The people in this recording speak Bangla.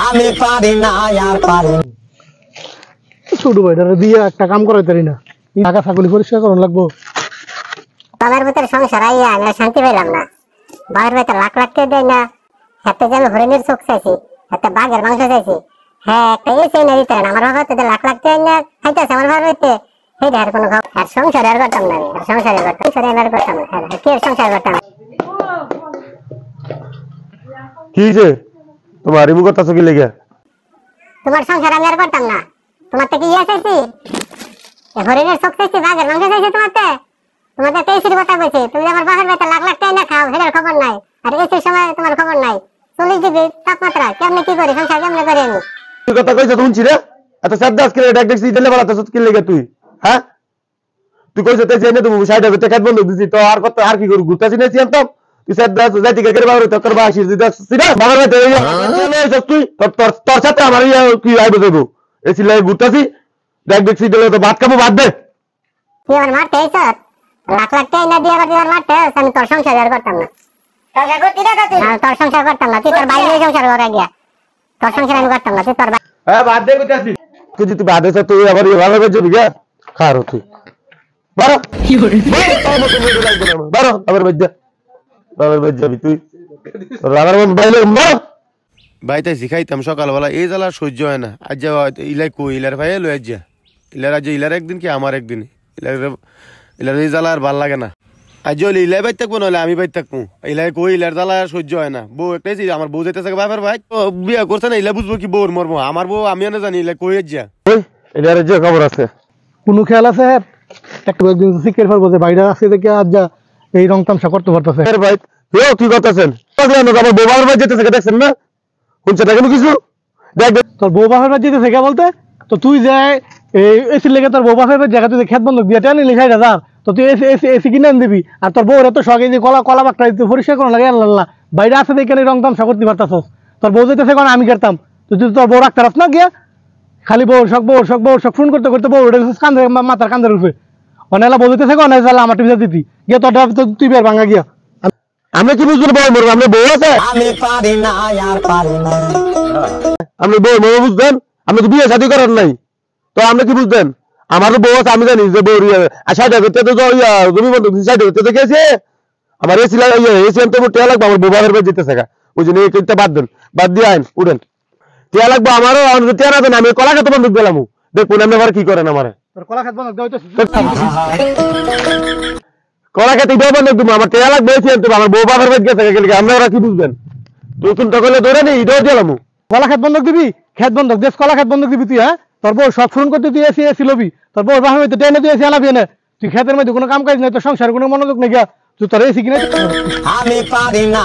আমি পারি না আর পারি ছোট ভাইটারে দিয়ে একটা কাম করাইতে পারি না, টাকা ছাগলি পরিষ্কার করানো লাগবো। তাদের ভিতরে সংসার আইয়া আমি শান্তি পেলাম না। বাঘের ভিতরে লাখ লাখ টাকা দেয় না, হাতে যে আমি হরিণের চোখ চাইছি, হাতে বাঘের মাংস চাইছি, হ্যাঁ একটা এসে না দিতে আমার বাবা হাতে লাখ লাখ টাকা না খাইতেছে আমার বাবার হইতে, সেই দেখার কোনো খবর। আর সংসার আর করতাম না, সংসার আর করতাম না, কি সংসার করতাম। কি যে তোমার রিমু করতেছ কি লেগে? তোমার সংসার আমি আর করতাম না। তোমার থেকে ইয়ে চাইছি, হরিণের চোখ চাইছি, বাঘের মাংস চাইছি, তোমাদের একটা এসির কথা বলছি। তুমি আমার বাঘের বেতে লাখ লাখ টাকা না খাও, সেটার খবর নাই। আর এসির সময় তোমার খবর নাই। 40 ডিগ্রি তাপমাত্রা, কেমনে কি করি সংসার কেমনে করি আমি? তুই কথা কইছ শুনছি রে, এত সাদ্দাস করে ডাক দেখছি দিলে বলাতে কি লেগে তুই? হ্যাঁ তুই কইছ তাই জেনে তুমি সাইডে ভিতরে খেত বন্ধ দিছি তো আর কত আর কি করব? ঘুরতাছি না চিয়াম তো তুই সাদ্দাস যাইতি কে করে বাবার তো করবা আসি দিদাস সিনা বাবার বেতে তুই তোর সাথে আমার কি আইবো দেবো এসি লাগে ঘুরতাছি ডাক দেখছি দিলে তো ভাত খাবো ভাত দে। তুই আমার মারতে আইছ, লাখ লাখ টাকা না দিয়ে আবার তুই আমার মারতে আইছ, আমি তোর সংসার আর করতাম না। সংসার করতি না তুই? না তোর সংসার করতাম না, তুই তোর বাইরে সংসার করে গিয়া। তোর সংসার আমি করতাম না, তুই তোর হ্যাঁ ভাত দে কইতাছি। তুই যদি ভাত দেছ তুই আবার ভালো করে যাবি গা খারো তুই বারো কি করে বারো আবার বাজ্জা বাবার বাজ যাবি তুই রাবার বাইলে মার বাইতে শিখাইতাম সকালবেলা এই জ্বালা সহ্য হয় না। আজ যা ইলাই কই ইলার ভাই লই আজ যা ইলার আজ ইলার একদিন কি আমার একদিন ইলার এই জ্বালা আর ভাল লাগে না। আজ হলে ইলাই বাইর থাকবো নাহলে আমি বাইর থাকবো। ইলাই কই ইলার জ্বালা সহ্য হয় না। বউ একটাই আমার বউ যেতে থাকে বাপের ভাই বিয়া করছে না, ইলা বুঝবো কি বউর মরবো। আমার বউ আমি না জানি ইলা কই যা এটার যে খবর আছে কোনো খেয়াল আছে হ্যাঁ? একটু একদিন শিখে ফেলবো যে বাইরে আসছে দেখে আজ যা এই রং তামসা করতে পারতেছে। ভাই কেউ কি করতেছেন? আমার বউ বাবার বাড়ি যেতে থাকে দেখছেন না? শুনছে না কোনো কিছু? দেখ তোর বউ বাপের বাড়ি যেতে থেকে বলতে তো তুই যে এসির লেগে তোর বউ বাপের জায়গা তুই খেত বন্ধ দিয়ে টানি লিখাই হাজার তো তুই এসি কিনে দিবি। আর তোর বউর এত শখ এই যে কলা বাকটা তুই পরিষ্কার করা লাগে আল্লাহ বাইরে আসে দেখে রং তামসা করতে পারতাছস। তোর বউ যেতেছে কারণ আমি করতাম, তুই যদি তোর বউ রাখতে পারস না গিয়া খালি বউর শখ ফোন করতে করতে বউ কান্দে মাথার কান্দে উঠবে অনেলা বউ যেতেছে অনেক আমার টিভি দিতি গিয়া তোর তুই বের ভাঙা গিয়া। আমরা কি বুঝবো বউ মরবো? আমরা বউ আছে আমি পারি না আর পারি না আপনি বউ মরবো বুঝবেন? আপনি তো বিয়ে শাদী করার নাই তো আমরা কি বুঝবেন? আমারও বউ আছে আমি জানি যে বউ সাইডে করতে তো জমি বন্ধ সাইডে করতে গেছে আমার এসি লাগা এসি আনতে টিয়া লাগবে আমার বউ বাবার বাড়ি যেতে থাকা ওই জন্য এইটা বাদ দেন, বাদ দিয়ে আইন উঠেন। টিয়া লাগবে আমারও টিয়া না দেন আমি কলা খেতে বন্ধ গেলাম দেখুন আপনি আবার কি করেন আমার কলা খাত বন্ধ কলা খেতে বন্ধ দিব আমার টিয়া লাগবে এসি আনতে আমার বউ বাবার বাড়ি গেছে গেলে আমরা ওরা কি বুঝবেন? তুই কিন্তু করলে ধরে নি এটাও দিলাম কলা খাত বন্ধক দিবি, খেত বন্ধক দেশ কলা খাত বন্ধক দিবি তুই। হ্যাঁ তোর বউ শখ ফোন করতে তুই এসি লবি, তোর বউ বাপের মধ্যে টেনে তুই এসি আলাবি না, তুই খেতের মধ্যে কোনো কাম কাজ নাই, তোর সংসার কোনো মনোযোগ নেই গিয়া তুই তোর এসি কিনে আমি পারি না।